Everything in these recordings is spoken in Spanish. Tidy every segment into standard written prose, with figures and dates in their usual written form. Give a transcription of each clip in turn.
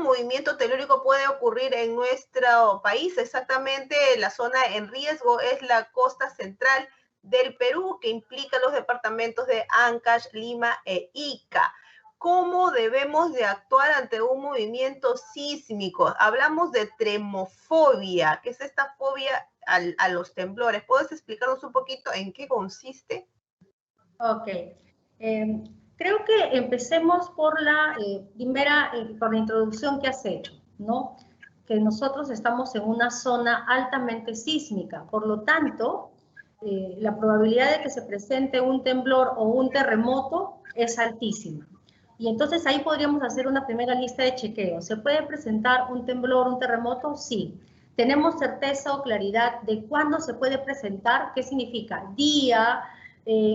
movimiento telúrico puede ocurrir en nuestro país. Exactamente, la zona en riesgo es la costa central del Perú, que implica los departamentos de Ancash, Lima e Ica. ¿Cómo debemos de actuar ante un movimiento sísmico? Hablamos de tremofobia. ¿Qué es esta fobia a los temblores? ¿Puedes explicarnos un poquito en qué consiste? Ok. Creo que empecemos por la primera, por la introducción que has hecho, ¿no? Que nosotros estamos en una zona altamente sísmica, por lo tanto, la probabilidad de que se presente un temblor o un terremoto es altísima. Y entonces ahí podríamos hacer una primera lista de chequeo. ¿Se puede presentar un temblor, un terremoto? Sí. ¿Tenemos certeza o claridad de cuándo se puede presentar? ¿Qué significa? Día,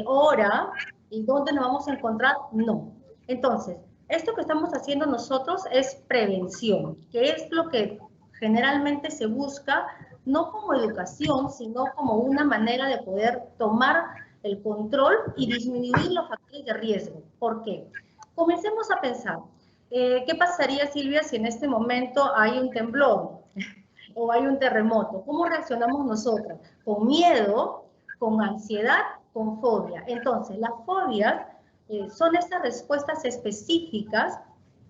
hora, y dónde nos vamos a encontrar, no. Entonces, esto que estamos haciendo nosotros es prevención, que es lo que generalmente se busca, no como educación, sino como una manera de poder tomar el control y disminuir los factores de riesgo. ¿Por qué? Comencemos a pensar, ¿qué pasaría, Silvia, si en este momento hay un temblor o hay un terremoto? ¿Cómo reaccionamos nosotras? ¿Con miedo, con ansiedad, con fobia? Entonces, las fobias son estas respuestas específicas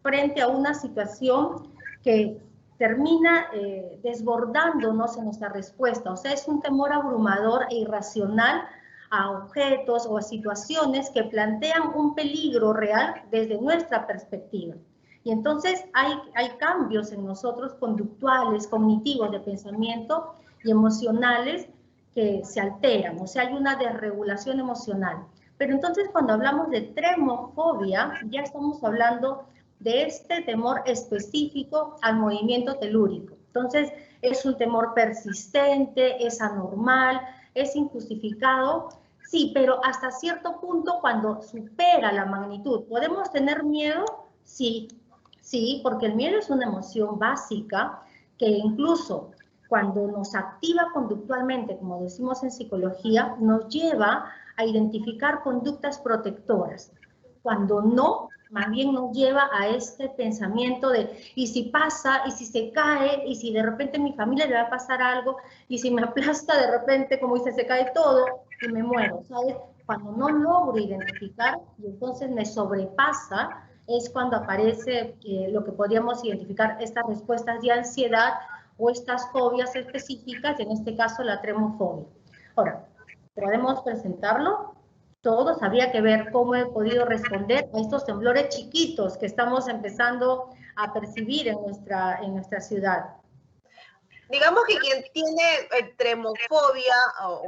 frente a una situación que termina desbordándonos en nuestra respuesta. O sea, es un temor abrumador e irracional a objetos o a situaciones que plantean un peligro real desde nuestra perspectiva. Y entonces hay cambios en nosotros conductuales, cognitivos, de pensamiento y emocionales que se alteran, o sea, hay una desregulación emocional. Pero entonces cuando hablamos de tremofobia, ya estamos hablando de este temor específico al movimiento telúrico. Entonces, es un temor persistente, es anormal, es injustificado, sí, pero hasta cierto punto cuando supera la magnitud. ¿Podemos tener miedo? Sí, sí, porque el miedo es una emoción básica que incluso cuando nos activa conductualmente, como decimos en psicología, nos lleva a identificar conductas protectoras. Cuando no, más bien nos lleva a este pensamiento de, ¿y si pasa? ¿Y si se cae? ¿Y si de repente a mi familia le va a pasar algo? ¿Y si me aplasta de repente, como dice, se cae todo y me muero? ¿Sabes? Cuando no logro identificar y entonces me sobrepasa, es cuando aparece lo que podríamos identificar estas respuestas de ansiedad o estas fobias específicas, en este caso la tremofobia. Ahora, ¿podemos presentarlo? Todos, habría que ver cómo he podido responder a estos temblores chiquitos que estamos empezando a percibir en nuestra ciudad. Digamos que quien tiene tremofobia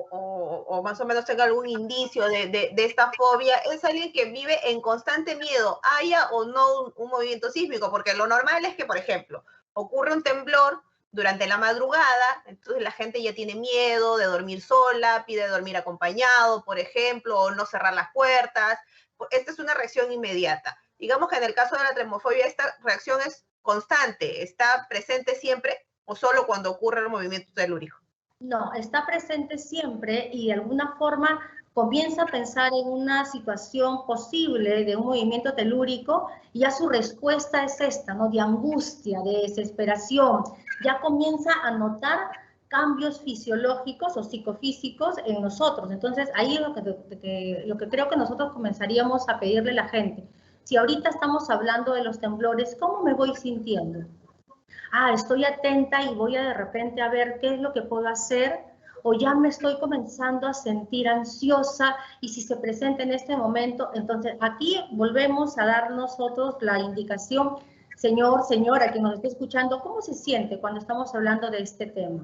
o más o menos tenga algún indicio de esta fobia es alguien que vive en constante miedo, haya o no un movimiento sísmico, porque lo normal es que, por ejemplo, ocurre un temblor durante la madrugada, entonces la gente ya tiene miedo de dormir sola, pide dormir acompañado, por ejemplo, o no cerrar las puertas. Esta es una reacción inmediata. Digamos que en el caso de la tremofobia esta reacción es constante, está presente siempre o solo cuando ocurre el movimiento telúrico. No, está presente siempre y de alguna forma comienza a pensar en una situación posible de un movimiento telúrico y ya su respuesta es esta, ¿no? De angustia, de desesperación. Ya comienza a notar cambios fisiológicos o psicofísicos en nosotros. Entonces, ahí es lo que creo que nosotros comenzaríamos a pedirle a la gente. Si ahorita estamos hablando de los temblores, ¿cómo me voy sintiendo? Estoy atenta y voy de repente a ver qué es lo que puedo hacer, o ya me estoy comenzando a sentir ansiosa y si se presenta en este momento, entonces aquí volvemos a dar nosotros la indicación, señor, señora, que nos esté escuchando, ¿cómo se siente cuando estamos hablando de este tema?